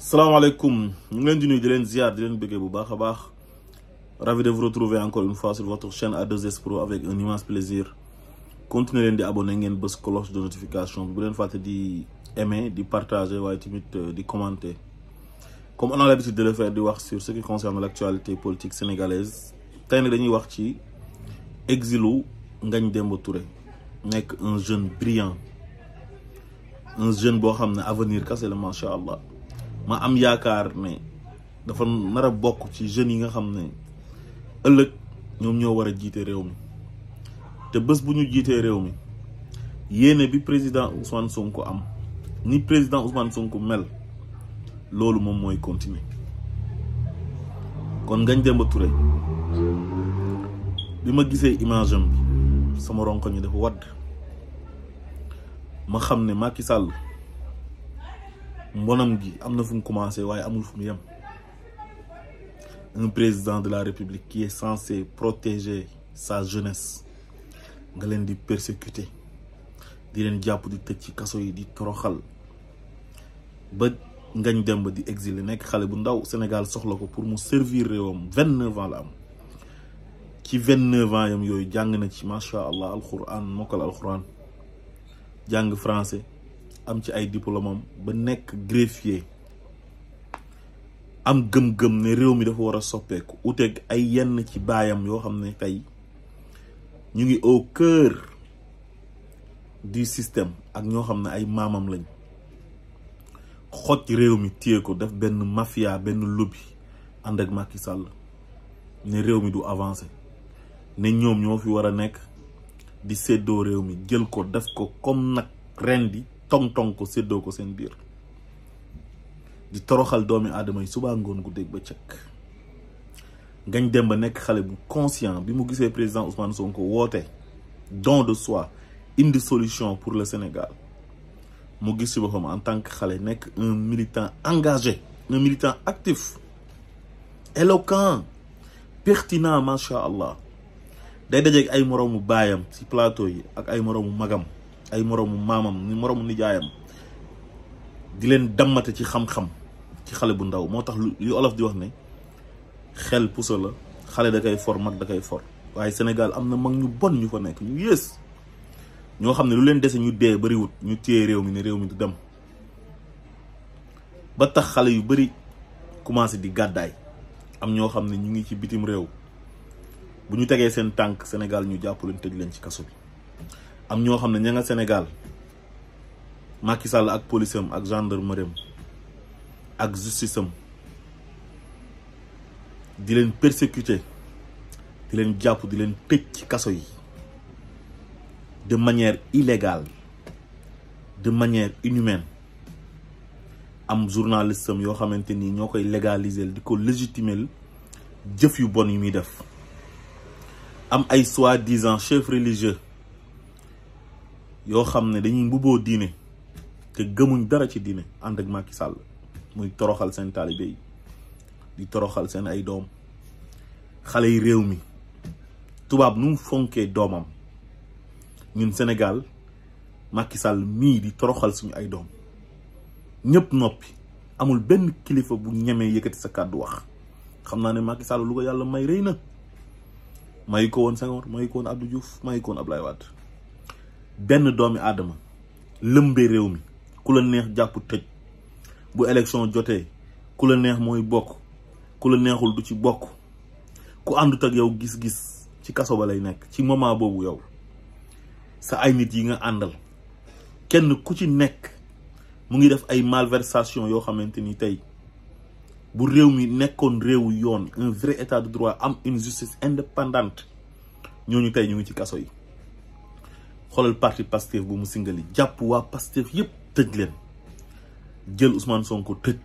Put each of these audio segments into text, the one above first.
Salam alaikum, nous sommes venus de l'Enziar, de l'Enbege. Ravi de vous retrouver encore une fois sur votre chaîne A2S Pro avec un immense plaisir. Continuez de vous abonner à la cloche de notification. Vous pouvez aimer, de partager, de commenter. Comme on a l'habitude de le faire, de voir sur ce qui concerne l'actualité politique sénégalaise. Nous allons voir sur Exile Ngagne Demba Toure. Nek un jeune brillant. Un jeune qui a avenir, c'est le Masha'Allah. Ma am yaakaar ne dafa nar a bokk ci jeunes yi nga xam ne ëllëg ñoom ñoo war a jiite réew mi te bés bu ñu jiitee réew mi yéene bi président Ousmane Sonko am ni président Ousmane Sonko mel loolu moom mooy continuer kon Ngagne Demba Touré bi ma gisee image am bi sama ronko ñi dafa wadd ma xam ne Macky Sall mbonam gi amna fu mu commencé waye amul fu mu yem. Un président de la République qui est censé protéger sa jeunesse nga len di persécuter di len japp di tecc ci kasso yi di toroxal ba Ngagne Demba di exil nek xalé bu ndaw Sénégal soxla ko pour mu servir réewam 29 ans la am ci 29 ans yam yoy jang na ci macha allah alquran mokal alquran jang français am ci ay diplôme ba nek greffier am gëm-gëm ne réew mi dafa wara soppeku uteeg ay yenn ci bayam yo xamne tay ñu ngi au cœur du système ak ño xamne ay mamam lañ xoj réew mi téye ko def ben mafia ben lobby and ak Macky Sall ne réew mi du avancer ne ñom ño fi wara nek di séddoo réew mi jël ko def ko comme nak rendi tong ko séddoo ko seen biir di toroxal doomi aadama yi suba ngoon gu dégg ba cëkk Ngagne Demba nekk xale bu conscient bi mu gisee président Ousmane Sonko woote don de soi indi solution pour le Sénégal mu gis ci boppam en tant que xale nekk un militant engagé un militant actif éloquent pertinent macha allah day dajeeg ay moroomu baayam ci plateau yi ak ay moroomu magam ay moroomu maamam ni moroomu nijaayam di leen dammate ci xam-xam ci xale bu ndaw moo tax li olof di wax ne xel puso la xale da koy for mag da koy for waaye Sénégal am na mag ñu bon ñu fa nekk ñu yées ñoo xam ne lu leen dese ñu dee bariwut ñu téye réew mi ne réew mi du dem ba tax xale yu bari commencé di gàddaay am ñoo xam ne ñu ngi ci bitim réew bu ñu tegee seen tànk Sénégal ñu jàpp leen tëj leen ci kaso bi am ñoo xam ne ña nga Sénégal Macky Sall ak police am ak gendarmerie am ak justice am di leen persécuter di leen jàpp di leen tëj ci kaso yi de manière illégale de manière inhumaine am journaliste am yoo xamante ni ñoo koy légaliser di ko légitimer jëf yu bon yu muy def am ay soi-disant chefs religieux yoo xam ne dañuy mbubboo diine te gëmuñ dara ci diine ànd ak Macky Sall muy toroxal seen taalibe yi di toroxal seen ay doom xale yi réew mi tubaab nu mu fonkee doomam ñun Sénégal Macky Sall mii di toroxal suñu ay doom ñëpp noppi amul benn kilifa bu ñemee yëkkati sa kàddu wax xam naa ne Macky Sall lu ko yàlla may rëy na may ko woon Senghor may ko woon Abdou Diouf may ko woon Abdoulaye Wade benn doomi aadama lëmbee réew mi ku la neex jàpp tëj bu élection jotee ku la neex mooy bokk ku la neexul du ci bokk ku àndut ak yow gis-gis ci kaso ba lay nekk ci moment boobu yow sa ay nit yi nga àndal kenn ku ci nekk mu ngi def ay malversation yoo xamante ni tey bu réew mi nekkoon réewu yoon un vrai état de droit am une justice indépendante ñooñu tey ñu ngi ci kaso yi xoolal parti Pastef bu mu singali jàpp waa Pastef yépp tëj leen jël Ousmane Sonko tëj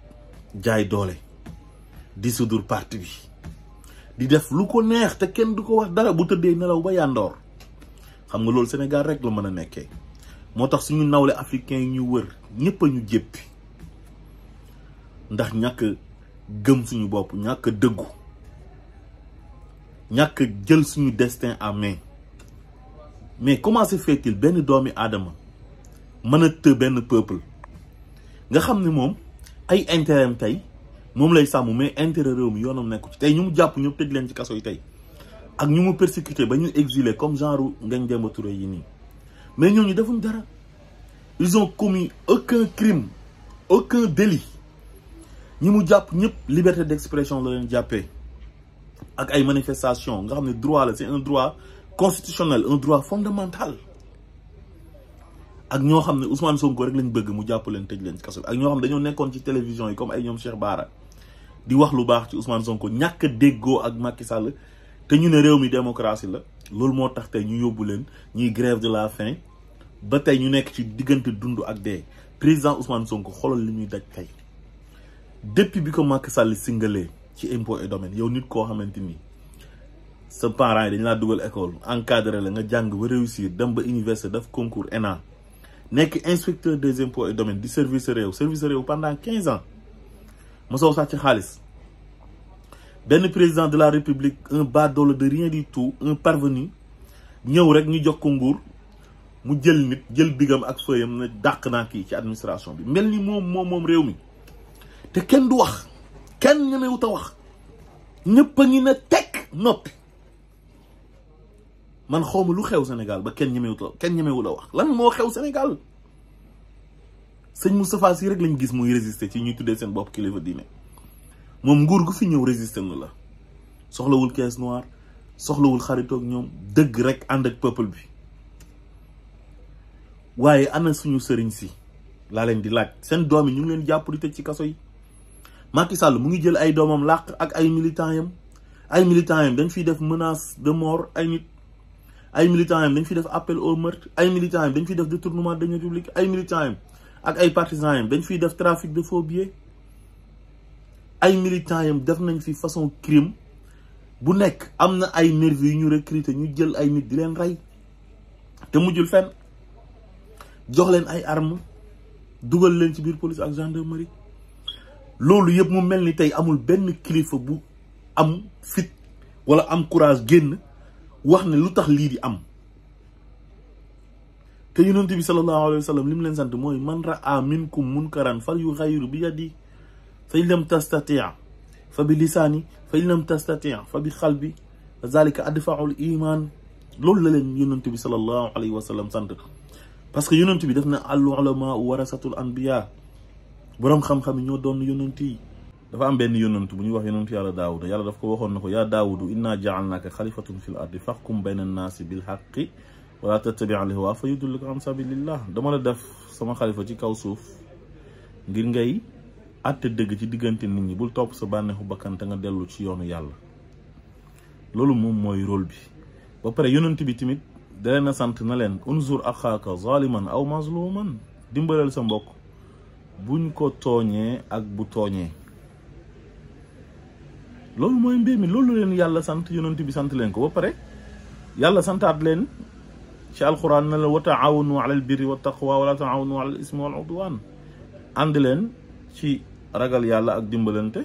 jaay doole dissoudre parti bi di def lu ko neex te kenn du ko wax dara bu tëddee nelaw ba yàndoor xam nga loolu Sénégal rek la mën a nekkee moo tax suñu nawle africain yi ñu wër ñëpp a ñu jéppi ndax ñàkk gëm suñu bopp ñàkk dëggu ñàkk jël suñu destin en main mais comment se fait-il benn doomi aadama mën a të benn peuple nga xam ne moom ay intérêt tey moom lay sàmm mais intérêt réew mi yoonam nekku ci tey ñu mu jàpp ñëpp tëj leen ci kaso yi tey ak ñu mu persécuté ba ñu exilé comme genre Ngagne Demba Toure yi nii mais ñooñu defuñ dara ils ont commis aucun crime aucun délit ñi mu jàpp ñëpp liberté d'expression la leen jàppee ak ay manifestation nga xam ne droit la c'est un droit constitutionnel un droit fondamental ak ñoo xam ne Ousmane Sonko rek lañ bëgg mu jàpp leen tëj leen ci kaso bi ak ñoo xam ne dañoo nekkoon ci télévision yi comme ay ñoom Cheikh Bara di wax lu baax ci Ousmane Sonko ñàkk a déggoo ak Macky Sall te ñu ne réew mi démocratie la loolu moo tax tey ñu yóbbu leen ñuy grève de la faim ba tey ñu nekk ci diggante dund ak dee président Ousmane Sonko xoolal li ñuy daj tey depuis bi ko Macky Sall singalee ci impôt et domaine yow nit koo xamante ni sa parents yi dañ laa dugal école encadré la nga jàng ba réussir dem ba université def concours ENA nekk inspecteur des impôts et domaines di service réew pendant 15 ans mosoo sàcc xaalis benn président de la république un baadoolo de rien du tout un parvenu ñëw rek ñu jox ko nguur mu jël nit jël bigam ak fëyam na dàq naa kii ci administration bi mel ni moom réew mi te kenn du wax kenn ñemewut a wax ñëpp a ngi na tekk noppi man xawma lu xew Sénégal ba kenn ñemewul a wax lan moo xew Sénégal sëñ Moustapha Sy rek lañ gis muy résister ci ñuy tuddee seen bopp kilifa diine moom nguur gu fi ñëw résister na la soxlawul caisse noire soxlawul xaritoog ñoom dëgg rek ànd ak peuple bi waaye ana suñu sëriñ si laa leen di laaj seen doom yi ñu ngi leen jàpp di tëj ci kaso yi Macky Sall mu ngi jël ay doomam làq ak ay militants yam dañ fiy def menace de mort ay nit ay militants yam dañ fiy def appel au meurtre ay militants yam dañ fiy def détournement de deniers publics ay militants yam ak ay partisans yam dañ fiy def trafic de faux billets ay militants yam def nañ fi façon crime bu nekk am na ay nervis yu ñu recruter ñu jël ay nit di leen rey te mujjul fenn jox leen ay armes dugal leen ci biir police ak gendarmerie loolu yëpp mu mel ni tey amul benn kilifa bu am fit wala am courage génn wax ne lu tax lii di am te yonent bi sallallahu alayhi wa sallam li mu leen sant mooy man raa minkum munkaran fal yughayyiru bi yadi fa in lam tastati' fa bi lisaani fa in lam tastati' fa bi qalbi zalika adfa'ul iman loolu la leen yonent bi sallallahu alayhi wa sallam sant parce que yonent bi def na al ulama warasatul anbiya boroom xam-xam yi ñoo doon yonent yi dafa am benn yonent bu ñuy wax yonent yàlla daawuda yàlla daf ko waxoon na ko yaa daawudu inna ja'alnaaka xalifatun fil ardi fahkum bayna annaasi bil haqqi wala tattabi' al hawa fa yudillaka an sabilillah dama la def sama xalifa ci kaw suuf ngir ngay àtte dëgg ci diggante nit ñi bul topp sa bànneexu bakkan te nga dellu ci yoonu yàlla loolu moom mooy rôle bi ba pare yonent bi tamit da leen a sant na leen unzur axaaka zaliman aw mazluman dimbalal sa mbokk buñ ko tooñee ak bu tooñee loolu mooy mbir mi loolu leen yàlla sant yonent bi sant leen ko ba pare yàlla santaat leen ci alquran na la wa taawanu ala al birri wa taqwa wala taawanu ala al ismi wal udwan ànd leen ci ragal yàlla ak dimbalante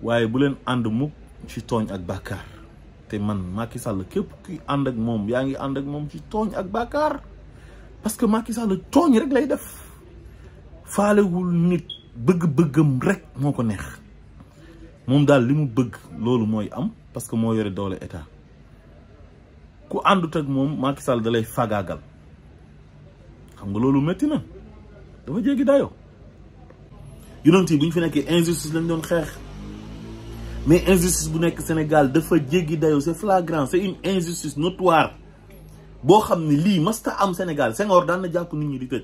waaye bu leen ànd mukk ci tooñ ak bàkkaar te man Macky Sall képp kuy ànd ak moom yaa ngi ànd ak moom ci tooñ ak bàkkaar parce que Macky Sall tooñ rek lay def faalewul nit bëgg-bëggam rek moo ko neex moom daal li mu bëgg loolu mooy am parce que moo yore doole état ku àndut ak moom Macky Sall da lay fagaagal xam nga loolu métti na dafa jéggi dayoo yonent yi bu ñu fi nekkee injustice lañ doon xeex mais injustice bu nekk Sénégal dafa jéggi dayoo c'est flagrant c'est une injustice notoire boo xam ne lii masta am Sénégal Senghor daan na jàpp nit ñi di tëj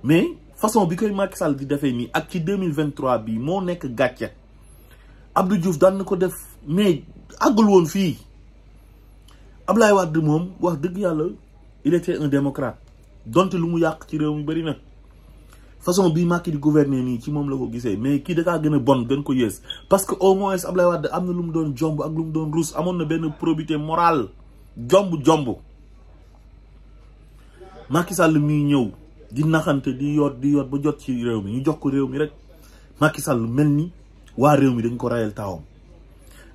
mais façon bi koy Macky Sall di defee nii ak ci 2023 bi moo nekk gàcce Abdou Diouf daan na ko def mais àggul woon fii Ablaye Wade moom wax dëgg yàlla il était un démocrate donte lu mu yàq ci réew mi bari na façon bii Macky di gouverner nii ci moom la ko gisee mais kii dakaa gën a bon gën ko yées parce que au moins Ablaye Wade am na lu mu doon jomb ak lu mu doon ruus amoon na benn probité morale jomb Macky Sall mii ñëw di naxante di yoot ba jot ci réew mi ñu jox ko réew mi rek Macky Sall mel ni waa réew mi dañ ko rayal taawam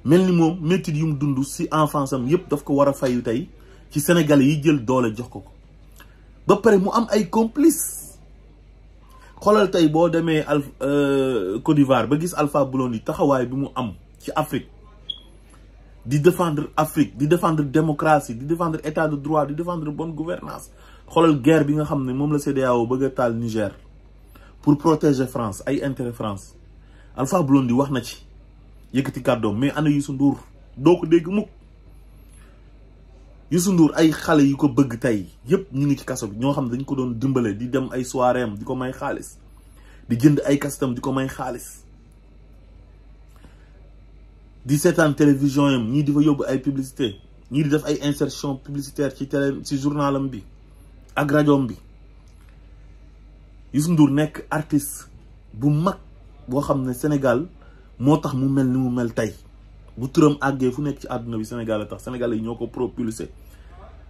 mel ni moom métit yu mu dund si enfance am yépp daf ko war a fayu tey ci Sénégalais yi jël doole jox ko ba pare mu am ay complice xoolal tey boo demee Côte d'Ivoire ba gis Alpha Blondy taxawaay bi mu am ci Afrique di défendre Afrique di défendre démocratie di défendre état de droit di défendre bonne gouvernance xoolal guerre bi nga xam ne moom la CEDEAO bëgg a taal Niger pour protéger France ay intérêt France Alpha Blondy wax na ci yëkkati kàddoom. mais ana Youssou Ndour doo ko dégg mukk. Youssou Ndour ay xale yu ko bëgg tey yëpp ñu ngi ci kaso bi ñoo xam ne dañ ko doon dimbale di dem ay soirée am di ko may xaalis di jënd ay kasetam di ko may xaalis di seetaan télévision yam ñii di fa yóbbu ay publicité ñii di def ay insertion publicitaire ci ci journalam bi ak rajoom bi. Youssou Ndour nekk artiste bu mag boo xam ne Sénégal moo tax mu mel ni mu mel tey bu turam àggee fu nekk ci àdduna bi Sénégal la tax Sénégalais yi ñoo ko propulsé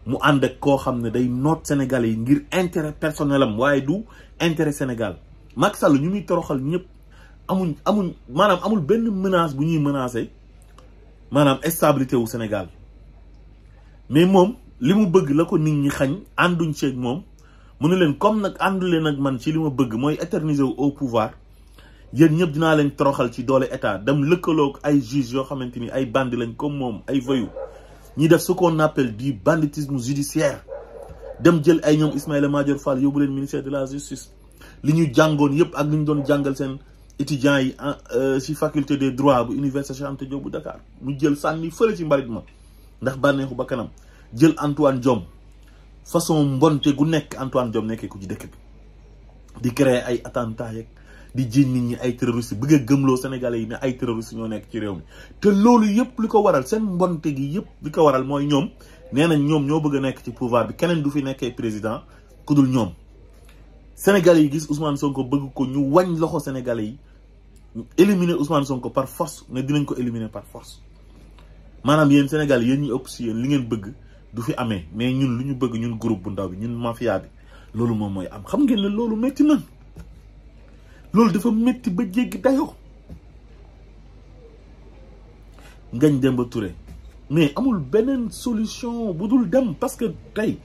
mu ànd ak koo xam ne day noot Sénégalais yi ngir intérêt personnel am waaye du intérêt Sénégal. Macky Sall ñu muy toroxal ñëpp maanaam amul benn menace bu ñuy menacé maanaam stabilité wu Sénégal mais moom li mu bëgg la ko nit ñi xañ ànduñ ceeg moom. mu ne leen comme nag àndu leen ak man ci li ma bëgg mooy éterniser wu au pouvoir yéen ñëpp dinaa leen toroxal ci doole état dem lëkkaloog ay juges yoo xamante ni ay bandi lañ comme moom ay voyous ñi def ce qu'on appelle du banditisme judiciaire dem jël ay ñoom Ismaïla Madior Fall yóbbu leen ministère de la justice li ñu jàngoon yëpp ak li ñu doon jàngal seen étudiants yi ci faculté des droits bu université Cheikh Anta Diop bu Dakar mu jël sànni fële ci mbarit ma ndax bànneexu ba kanam jël Antoine Diome façon mbonte gu nekk Antoine Diome nekkee ko ci dëkk bi di créer ay attentats yeeg di jiiñ nit ñi ay terroristes bëgg a gëmloo Sénégalais yi ne ay terroristes ñoo nekk ci réew mi te loolu yëpp li ko waral seen mbonte gi yëpp li ko waral mooy ñoom nee nañ ñoom ñoo bëgg a nekk ci pouvoir bi keneen du fi nekkee président ku dul ñoom. Sénégalais yi gis Ousmane Sonko bëgg ko ñu wañ loxo Sénégalais yi ñu éliminer Ousmane Sonko par force ne dinañ ko éliminer par force maanaam yéen Sénégalais yéen ñi ëpp si yéen li ngeen bëgg du fi amee mais ñun lu ñu bëgg ñun groupe bu ndaw bi ñun mafia bi loolu moom mooy am. xam ngeen ne loolu métti na loolu dafa métti ba jéggi dayoo. Ngagne Demba Touré mais amul beneen solution bu dul dem parce que tey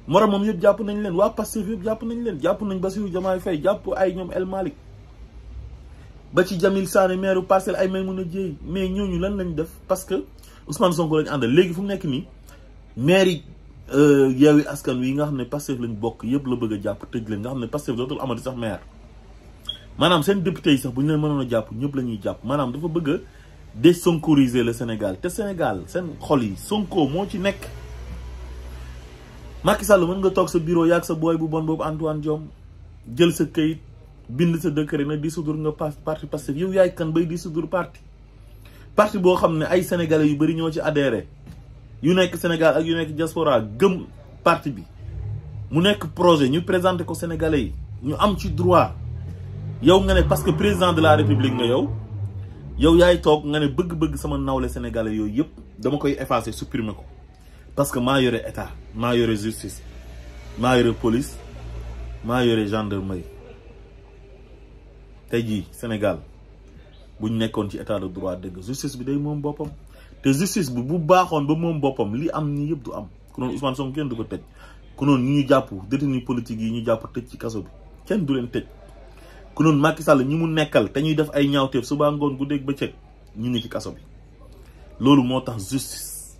moromam yëpp jàpp nañ leen waa Pastef yëpp jàpp nañ leen jàpp nañ Bassirou Diomaye Faye jàpp ay ñoom El Malick ba ci Jamil Sané maire Parcelles ay Maïmouna Dièye mais ñooñu lan lañ def parce que Ousmane Sonko lañ àndal léegi fu mu nekk nii maire yi Yewwi Askan Wi nga xam ne Pastef lañ bokk yëpp la bëgg a jàpp tëj leen nga xam ne Pastef dootul amati sax maire maanaam seen député yi sax bu ñu leen mënoon a jàpp ñëpp la ñuy jàpp maanaam dafa bëgg a désonkorisé le Sénégal te Sénégal seen xol yi Sonko moo ci nekk. Macky Sall mën nga toog sa bureau yaag sa booy bu bon boobu Antoine Diome jël sa këyit bind sa décret na dissoudre nga parti Pastef yow yaay kan bay dissoudre parti boo xam ne ay sénégalais yu bëri ñoo ci adhéré yu nekk Sénégal ak yu nekk diaspora gëm parti bi mu nekk projet ñu présenté ko sénégalais yi ñu am ci droit yow nga ne parce que président de la république nga yow yaay toog nga ne bëgg-bëgg sama nawle sénégalais yooyu yëpp dama koy effacer supprimer ko parce que maa yore état maa yore justice maa yore police maa yore gendarmerie tey jii Sénégal buñ nekkoon ci état de droit dëgg justice bi day moom boppam te justice bi bu baaxoon ba moom boppam li am nii yëpp du am ku noonu Ousmane Sonko kenn du ko tëj ku noonu ñi ñu jàpp détenu politique yi ñu jàpp tëj ci kaso bi kenn du leen tëj ku noonu Macky Sall ñi mu nekkal te ñuy def ay ñaawteef suba ngoon guddeeg bëccëg ñu ngi ci kaso bi loolu moo tax justice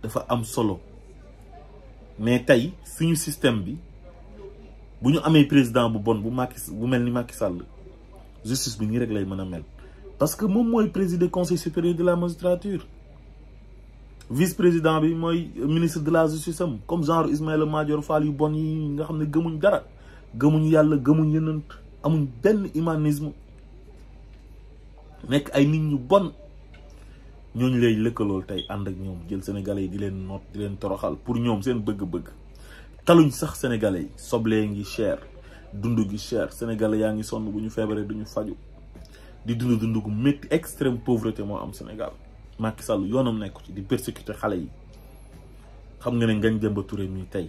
dafa am solo mais tey suñu système bi bu ñu amee président bu bon bu mel ni Macky Sall justice bi nii rek lay mën a mel parce que moom mooy président conseil supérieur de la magistrature vice président bi mooy ministre de la justice am comme genre Ismaïla Madior Fall yu bon yi nga xam ne gëmuñ dara gëmuñ yàlla gëmuñ yenant amuñ benn humanisme nekk ay nit ñu bon ñooñu lay lëkkalool tey ànd ak ñoom jël sénégalais yi di leen noot di leen toroxal pour ñoom seen bëgg-bëgg taluñ sax sénégalais yi soblee ngi cher dund gi cher sénégalais yaa ngi sonn bu ñu feebaree duñu faju di dund gu métti extrême pauvreté moo am Sénégal Macky Sall yoonam nekku ci di persécuter xale yi xam nga ne Ngagne Demba Touré mii tey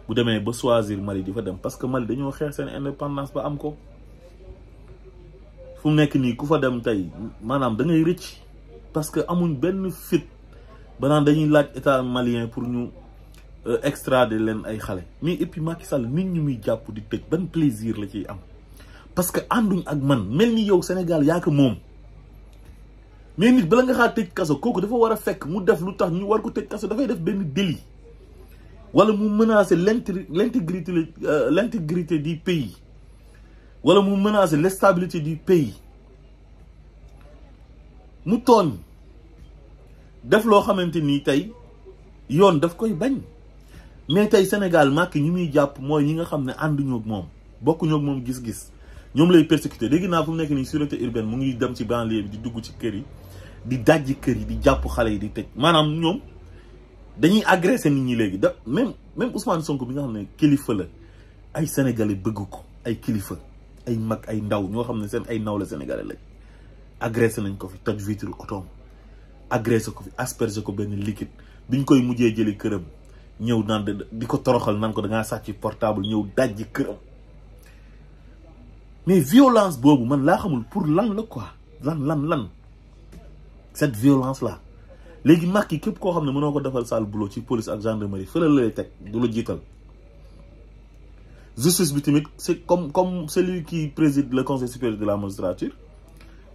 bu demee ba choisir Mali di fa dem parce que Mali dañoo xeex seen indépendance ba am ko fu mu nekk nii ku fa dem tey maanaam da ngay rëcc parce que amuñ benn fit ba naan dañuy laaj état malien pour ñu extrader leen ay xale mais et puis Macky Sall nit ñu muy jàpp di tëj ban plaisir la ciy am parce que ànduñ ak man mel ni yow Sénégal yaa ko moom. mais nit bala nga xaar tëj kaso kooku dafa war a fekk mu def lu tax ñu war ko tëj kaso dafay def benn délit wala mu menacer l'intégrité du pays wala mu menacer l'instabilité du pays mu tooñ def loo xamante ni tey yoon daf koy bañ mais tey Sénégal Macky ñi muy jàpp mooy ñi nga xam ne ànduñu ak moom bokkuñu ak moom gis-gis ñoom lay persécuté dégg naa fu mu nekk nii sûreté urbaine mu ngi dem ci banlieue bi di dugg ci kër yi di dajji kër yi di jàpp xale yi di tëj maanaam ñoom dañuy agressé nit ñi léegi da même Ousmane Sonko bi nga xam ne kilifa la ay sénégalais bëgg ko ay kilifa ay mag ay ndaw ñoo xam ne seen ay ndaw la sénégalais lañ agressé nañ ko fi toj vitre otoom agressé ko fi aspergé ko benn liquide biñ koy mujjee jëli këram ñëw naan di ko toroxal naan ko da ngaa sàcc portable ñëw dajji këram mais violence boobu man laa xamul pour lan la quoi lan cette violence là léegi Macky képp koo xam ne mënoo ko defal sale boulot ci police ak gendarmerie fële la lay teg du la jiital justice bi tamit c'est comme celui qui préside le conseil supérieur de la magistrature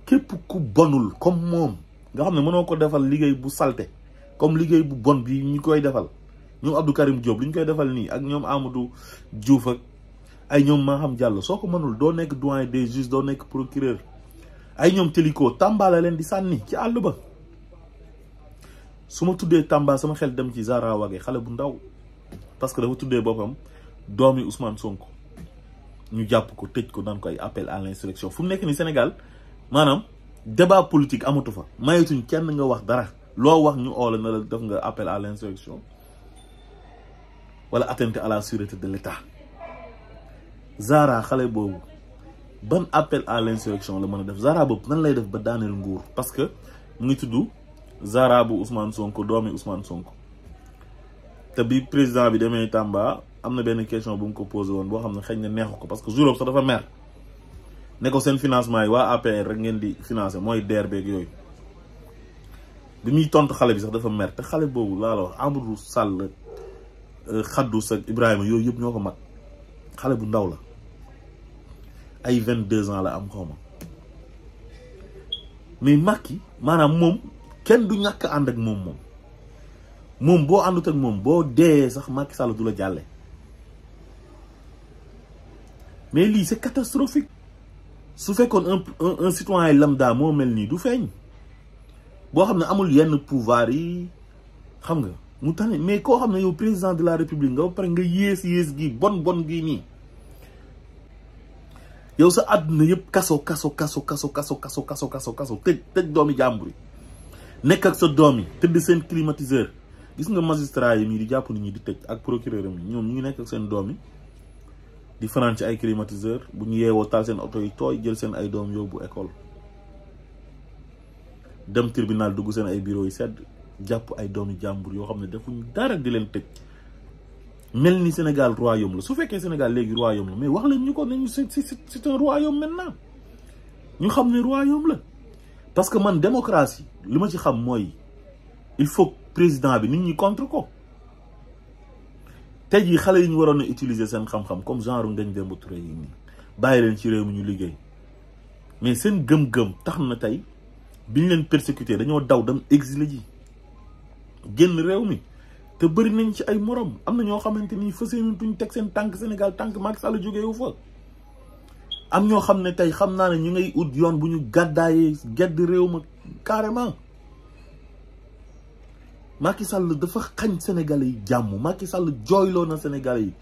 képp ku bonul comme moom nga xam ne mënoo ko defal liggéey bu salte comme liggéey bu bon bi ñu koy defal ñoom Abdou Karim Diop li ñu koy defal nii ak ñoom Amadou Diouf ak ay ñoom Maham Diallo soo ko mënul doo nekk doyen des juges doo nekk procureur ay ñoom Téliko Tamba la leen di sànni ci àll ba su ma tuddee Tamba sama xel dem ci Zahra Wague xale bu ndaw parce que dafa tuddee boppam doomi Ousmane Sonko ñu jàpp ko tëj ko naan ko ay appel à l'insurrection fu mu nekk ni Sénégal maanaam débat politique amatu fa mayetuñ kenn nga wax dara loo wax ñu oola na la def nga appel à l'insurrection wala atteinte à la sûreté de l'État. Zahra xale boobu ban appel à l'insurrection la mën a def Zahra boobu nan lay def ba daaneel nguur parce que mu ngi tudd Zahra bu Ousmane Sonko doomi Ousmane Sonko te bi président bi demee Tamba am na benn question bu mu ko posé woon boo xam ne xëy na neexu ko parce que jour sax dafa mer ne ko seen financement yi waa APR rek ngeen di financer mooy DER beeg yooyu bi muy tontu xale bi sax dafa mer te xale boobu laa la wax Amadou Sall Khadou ak Ibrahima yooyu yëpp ñoo ko mag xale bu ndaw la ay 22 ans la am xawma mais Macky maanaam moom kenn du ñàkk ànd ak moom boo àndut ak moom boo dee sax Macky Sall du la jàlle mais lii c'est catastrophique su fekkoon un citoyen lambda moo mel nii du feeñ boo xam ne amul yenn pouvoir yi xam nga mu tane mais koo xam ne yow président de la république nga ba pare nga yées gi bon gii nii yow sa àdduna yëpp kaso tëj doomi jàmbur yi nekk ak sa doom yi tëdd seen climatiseur gis nga magistrat yi nii di jàpp nit ñi di tëj ak procureur am yi ñoom ñu ngi nekk ak seen doom yi di fanaan ci ay climatiseur bu ñu yeewoo taal seen oto yi tooy jël seen ay doom yóbbu école dem tribunal dugg seen ay bureau yi sedd jàpp ay doomi jàmbur yoo xam ne defuñ dara di leen tëj mel ni Sénégal royaume la su fekkee Sénégal léegi royaume la mais wax leen ñu ko ne c'est un royaume maintenant ñu xam ne royaume la parce que man démocratie li ma ci xam mooy il faut président bi nit ñi contre ko tey jii xale yi ñu waroon a utiliser seen xam-xam comme genre Ngagne Demba Toure yi nii bàyyi leen ci réew mi ñu liggéey mais seen gëm-gëm tax na tey biñ leen persécuté dañoo daw dem exilé ji génn réew mi te bëri nañ ci ay morom am na ñoo xamante ni fas yéenatuñ teg seen tànk Sénégal tànk Macky Sall jógee wu fa am ñoo xam ne tey xam naa ne ñu ngay ut yoon bu ñu gàddaayee gedd réew ma carrément Macky Sall dafa xañ Sénégalais yi jàmm Macky Sall jooyloo na Sénégalais yi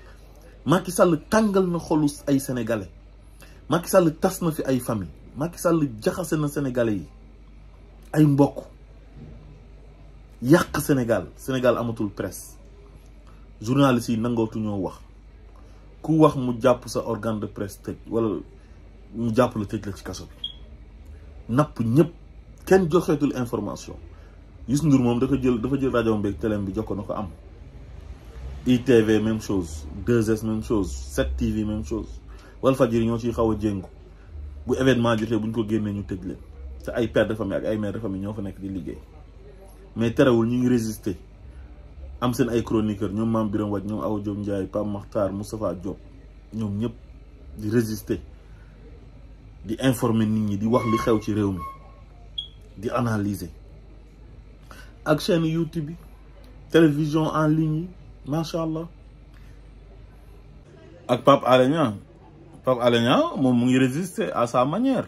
Macky Sall tàngal na xolu ay Sénégalais Macky Sall tas na fi ay famille Macky Sall jaxase na Sénégalais yi ay mbokk yàq Sénégal amatul presse journalistes yi nangootu ñoo wax ku wax mu jàpp sa organe de presse tëj wala mu jàpp la tëj la ci kaso bi napp ñëpp kenn joxeetul information Youssou Ndour moom dafa jël rajo mbeeg télém bi jokko na ko am ITV même chose 2S même chose 7TV même chose Walfadjri ñoo ciy xaw a jéngu bu événement jotee bu ñu ko génnee ñu tëj leen te ay père de famille ak ay mère de famille ñoo fa nekk di liggéey mais terewul ñu ngi résister am seen ay chroniqueur ñoom Mame Birame Wathie ñoom Awa Diop Ndiaye Pape Makhtar Moustapha Diop ñoom ñëpp di résister di informer nit ñi di wax li xew ci réew mi di analyser ak chaîne YouTube bi télévision en ligne yi macha allah ak Pape Alé Niang moom mu ngi résister à sa manière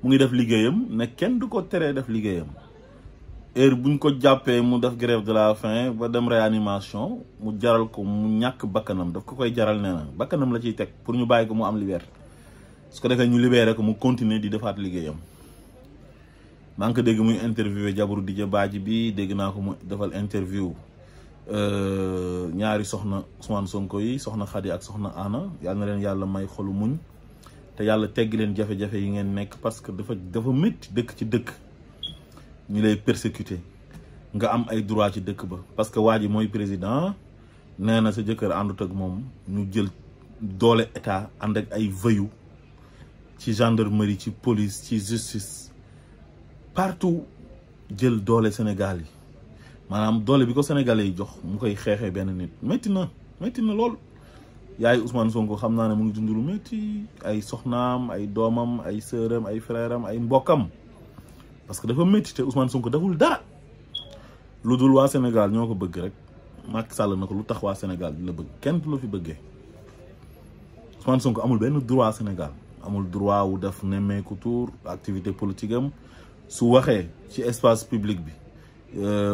mu ngi def liggéeyam ne kenn du ko teree def liggéeyam heure buñ ko jàppee mu def grève de la faim ba dem réanimation mu jaral ko mu ñàkk bakkanam daf ko koy jaral nee na bakkanam la ciy teg pour ñu bàyyi ko mu am liberté su ko defee ñu libéré ko mu continuer di defaat liggéeyam maa ngi ko dégg muy interviewé jabaru Didier Badji bi dégg naa ko mu defal interview ñaari soxna Ousmane Sonko yi soxna Khady ak soxna Anna yàlla na leen yàlla may xolu muñ te yàlla teggi leen jafe-jafe yi ngeen nekk parce que dafa métti dëkk ci dëkk ñu lay persécuter nga am ay droit ci dëkk ba parce que waa ji mooy président nee na sa jëkkër àndut ak moom ñu jël doole état ànd ak ay voyous ci gendarmerie ci police ci justice partout jël doole Sénégal yi maanaam doole bi ko sénégalais yi jox mu koy xeexee benn nit métti na lool yaay Ousmane Sonko xam naa ne mu ngi dund lu métti ay soxnaam ay doomam ay sëram ay frèram ay mbokkam parce que dafa métti te Ousmane Sonko deful dara lu dul waa Sénégal ñoo ko bëgg rek Macky Sall na ko lu tax waa Sénégal di la bëgg kenn du la fi bëggee Ousmane Sonko amul benn droit Sénégal amul droit wu def nemmeeku tour activité politique am su waxee ci espace public bi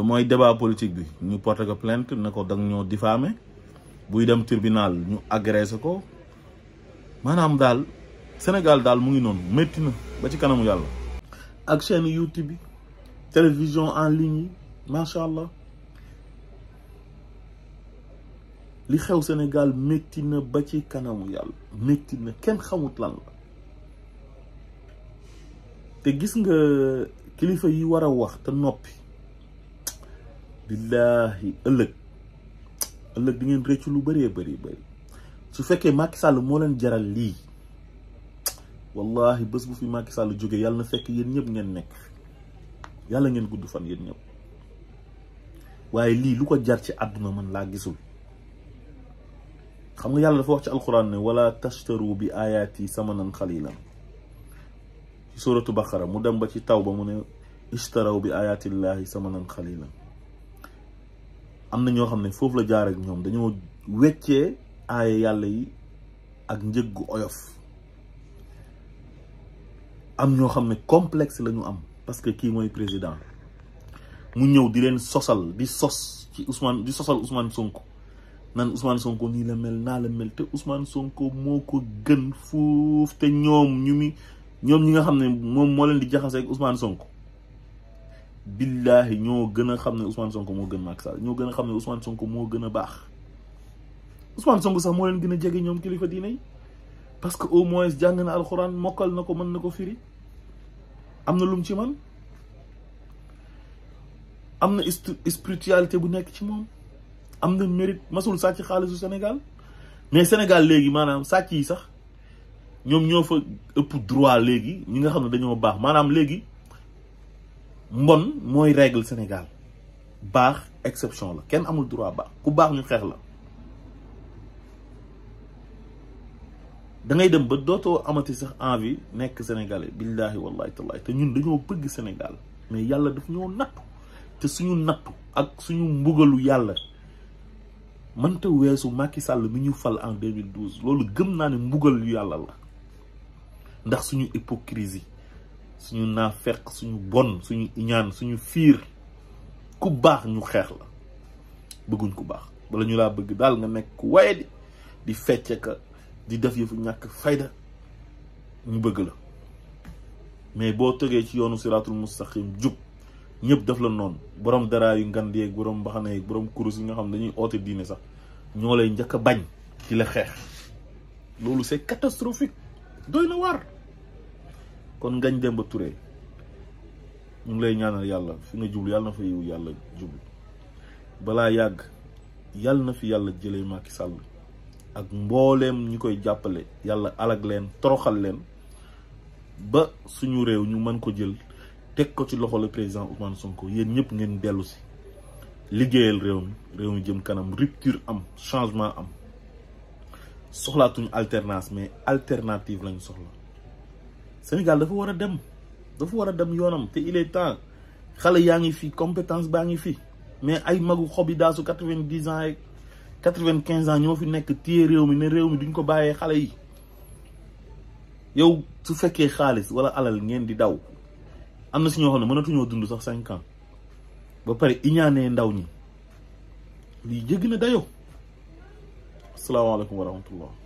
mooy débat politique bi ñu porté ko plainte ne ko dang ñoo diffamé buy dem tribunal ñu agressé ko maanaam daal Sénégal daal mu ngi noonu métti na ba ci kanamu yàlla ak chaîne YouTube bi télévision en ligne yi macha allah li xew Sénégal métti na ba ci kanamu yàlla métti na kenn xamut lan la te gis nga kilifa yi war a wax te noppi billahi ëllëg di ngeen rëccu lu bëree bëri su fekkee Macky Sall moo leen jaral lii wallahi bés bu fi Macky Sall jógee yàlla na fekk yéen ñëpp ngeen nekk yàlla ngeen gudd fan yéen ñëpp waaye lii lu ko jar ci àdduna man laa gisul xam nga yàlla dafa wax ci alquran ne wala tashtaru bi ayati samanan xalilan ci suratu Baqara mu dem ba ci taw ba mu ne ishtaraw bi ayatillahi samanan xalilan am na ñoo xam ne foofu la jaar ak ñoom dañoo weccee aaya yàlla yi ak njëg gu oyof am ñoo xam ne complexe la ñu am parce que kii mooy président mu ñëw di leen sosal di sos ci Ousmane di sosal Ousmane Sonko nan Ousmane Sonko nii la mel naa la mel te Ousmane Sonko moo ko gën fuuf te ñoom ñi nga xam ne moom moo leen di jaxase ak Ousmane Sonko billahi ñoo gën a xam ne Ousmane Sonko moo gën Macky Sall ñoo gën a xam ne Ousmane Sonko moo gën a baax Ousmane Sonko sax moo leen gën a jege ñoom kilifa diine yi parce que au moins jàng na alxuraan mokkal na ko mën na ko firi am na lum ci man am na spiritualité bu nekk ci moom am na mérite masul sàcc xaalisu Sénégal mais Sénégal léegi maanaam sàcc yi sax ñoom ñoo fa ëpp droit léegi ñi nga xam ne dañoo baax maanaam léegi mbon mooy règle Sénégal baax exception la kenn amul droit baax ku baax ñu xeex la da ngay dem ba dootoo amati sax envie nekk sénégalais billahi wallahi tallahi te ñun dañoo bëgg Sénégal mais yàlla daf ñoo nattu te suñu nattu ak suñu mbugalu yàlla mënta weesu Macky Sall mi ñu fal en 2012 loolu gëm naa ne mbugal yu yàlla la ndax suñu hypocrisie suñu naafeq suñu bon suñu iñaan suñu fiir ku baax ñu xeex la bëgguñ ku baax bala ñu laa bëgg daal nga nekk ku waye di fecce ka di def yëfu ñàkk fayda ñu bëgg la mais boo tegee ci yoonu siratul mustaqim jub ñëpp def la noonu borom dara yu ngand yeeg borom mbaxana yeeg borom kurus yi nga xam dañuy oote diine sax ñoo lay njëkk a bañ ci la xeex loolu c'est catastrophique doy na waar kon Ngagne Demba Touré ñu ngi lay ñaanal yàlla fi nga jublu yàlla na fa yiw yàlla jublu balaa yàgg yàlla na fi yàlla jëlee Macky Sall ak mbooleem ñi koy jàppale yàlla alag leen toroxal leen ba suñu réew ñu mën ko jël teg ko ci loxo le président Ousmane Sonko yéen ñëpp ngeen dellu si liggéeyal réew mi jëm kanam rupture am changement am soxlaatuñu alternance mais alternative lañu soxla Sénégal dafa war a dem yoonam te il est temps xale yaa ngi fi compétence baa ngi fi mais ay magu xobi daasu 90 ans ak 95 ans ñoo fi nekk téye réew mi ne réew mi duñ ko bàyyee xale yi. yow su fekkee xaalis wala alal ngeen di daw am na si ñoo xam ne mënatuñoo dund sax 5 ans ba pare iñaanee ndaw ñi lii jéggi na dayoo. asalaamaaleykum wa rahmatullah.